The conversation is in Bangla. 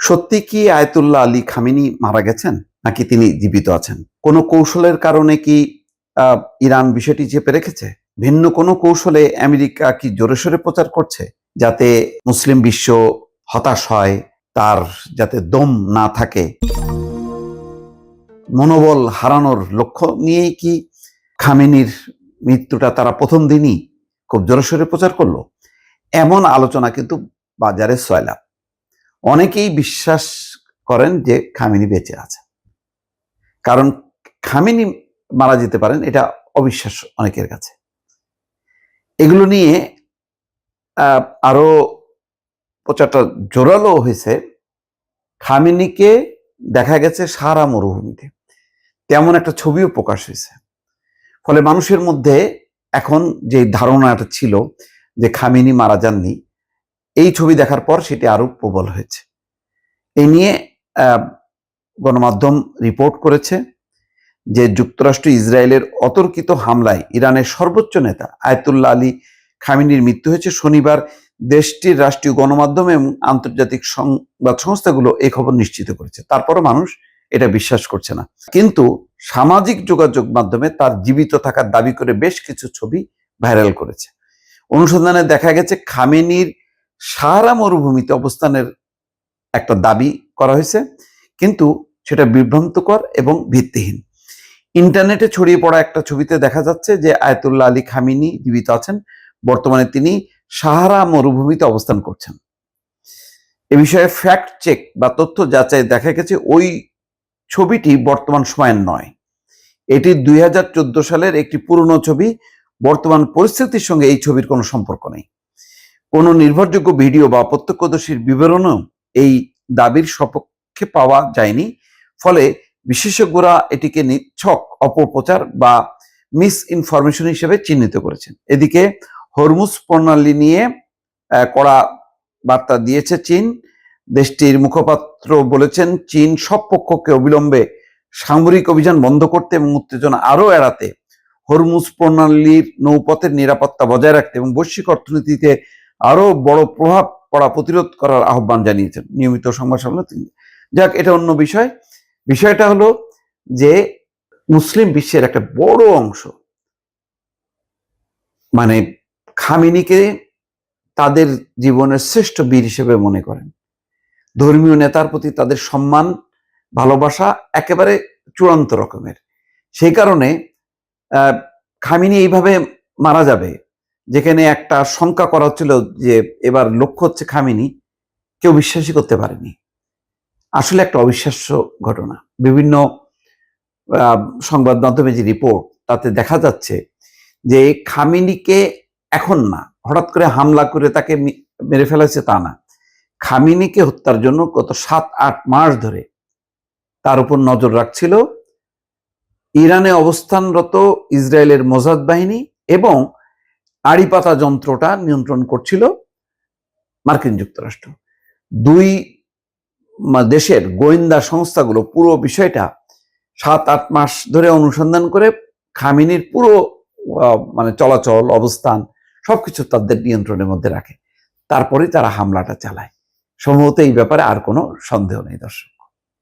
সত্যি কি আয়াতুল্লাহ আলী খামেনি মারা গেছেন নাকি তিনি জীবিত আছেন? কোনো কৌশলের কারণে কি ইরান বিষয়টি চেপে রেখেছে? ভিন্ন কোনো কৌশলে আমেরিকা কি জোরে সোরে প্রচার করছে যাতে মুসলিম বিশ্ব হতাশ হয়, তার যাতে দম না থাকে? মনোবল হারানোর লক্ষ্য নিয়েই কি খামেনির মৃত্যুটা তারা প্রথম দিনই খুব জোরে সোরে প্রচার করলো? এমন আলোচনা কিন্তু বাজারে সয়লাব। অনেকেই বিশ্বাস করেন যে খামেনি বেঁচে আছে, কারণ খামেনি মারা যেতে পারেন এটা অবিশ্বাস্য অনেকের কাছে। এগুলো নিয়ে আরো প্রচারটা জোরালো হয়েছে। খামেনিকে দেখা গেছে সারা মরুভূমিতে, তেমন একটা ছবিও প্রকাশ হয়েছে। ফলে মানুষের মধ্যে এখন যে ধারণাটা ছিল যে খামেনি মারা যাননি, এই ছবি দেখার পর সেটি আরো প্রবল হয়েছে। এই নিয়ে গণমাধ্যম রিপোর্ট করেছে যে যুক্তরাষ্ট্র ইসরায়েলের অতর্কিত হামলায় ইরানের সর্বোচ্চ নেতা আয়াতুল্লাহ আলী খামেনির মৃত্যু হয়েছে। শনিবার দেশটির রাষ্ট্রীয় গণমাধ্যম এবং আন্তর্জাতিক সংবাদ সংস্থাগুলো এই খবর নিশ্চিত করেছে। তারপরও মানুষ এটা বিশ্বাস করছে না। কিন্তু সামাজিক যোগাযোগ মাধ্যমে তার জীবিত থাকার দাবি করে বেশ কিছু ছবি ভাইরাল করেছে। অনুসন্ধানে দেখা গেছে খামেনির সাহারা মরুভূমিতে অবস্থানের একটা দাবি করা হয়েছে, কিন্তু সেটা বিভ্রান্তকর এবং ভিত্তিহীন। ইন্টারনেটে ছড়িয়ে পড়া একটা ছবিতে দেখা যাচ্ছে যে আয়াতুল্লাহ আলী খামেনি জীবিত আছেন। বর্তমানে তিনি সাহারা মরুভূমিতে অবস্থান করছেন। এ বিষয়ে ফ্যাক্ট চেক বা তথ্য যাচাই দেখা গেছে ওই ছবিটি বর্তমান সময়ের নয়। এটি 2014 সালের একটি পুরনো ছবি। বর্তমান পরিস্থিতির সঙ্গে এই ছবির কোনো সম্পর্ক নেই। কোনো নির্ভরযোগ্য ভিডিও বা প্রত্যক্ষদর্শীর বিবরণও এই দাবির সপক্ষে পাওয়া যায়নি। ফলে বিশেষজ্ঞরা এটিকে নিছক অপপ্রচার বা মিস ইনফরমেশন হিসেবে চিহ্নিত করেছেন। এদিকে হরমুজ প্রণালী নিয়ে কড়া বার্তা দিয়েছে চীন। দেশটির মুখপাত্র বলেছেন, চীন সব পক্ষকে অবিলম্বে সামরিক অভিযান বন্ধ করতে এবং উত্তেজনা আরও এড়াতে হরমুজ প্রণালীর নৌপথের নিরাপত্তা বজায় রাখতে এবং বৈশ্বিক অর্থনীতিতে আরো বড় প্রভাব পড়া প্রতিরোধ করার আহ্বান জানিয়েছেন নিয়মিত সংবাদ সম্মেলনে। যাক, এটা অন্য বিষয়। বিষয়টা হলো যে মুসলিম বিশ্বের একটা বড় অংশ মানে খামেনিকে তাদের জীবনের শ্রেষ্ঠ বীর হিসেবে মনে করেন। ধর্মীয় নেতার প্রতি তাদের সম্মান ভালোবাসা একেবারে চূড়ান্ত রকমের। সেই কারণে খামেনি এইভাবে মারা যাবে, যেখানে একটা শঙ্কা করা হচ্ছিল যে এবার লক্ষ্য হচ্ছে খামেনি, কেউ বিশ্বাসই করতে পারেনি। আসলে একটা অবিশ্বাস্য ঘটনা। বিভিন্ন সংবাদ মাধ্যমে যে রিপোর্ট, তাতে দেখা যাচ্ছে যে খামেনিকে এখন না, হঠাৎ করে হামলা করে তাকে মেরে ফেলেছে তা না। খামেনিকে হত্যার জন্য গত 7-8 মাস ধরে তার উপর নজর রাখছিল ইরানে অবস্থানরত ইসরায়েলের মোসাদ বাহিনী এবং আড়িপাতা যন্ত্রটা নিয়ন্ত্রণ করছিল মার্কিন যুক্তরাষ্ট্র। দুই দেশের গোয়েন্দা সংস্থাগুলো পুরো বিষয়টা 7-8 মাস ধরে অনুসন্ধান করে খামেনির পুরো চলাচল অবস্থান সবকিছু তাদের নিয়ন্ত্রণের মধ্যে রাখে। তারপরে তারা হামলাটা চালায়। সম্ভবত এই ব্যাপারে আর কোনো সন্দেহ নেই দর্শক।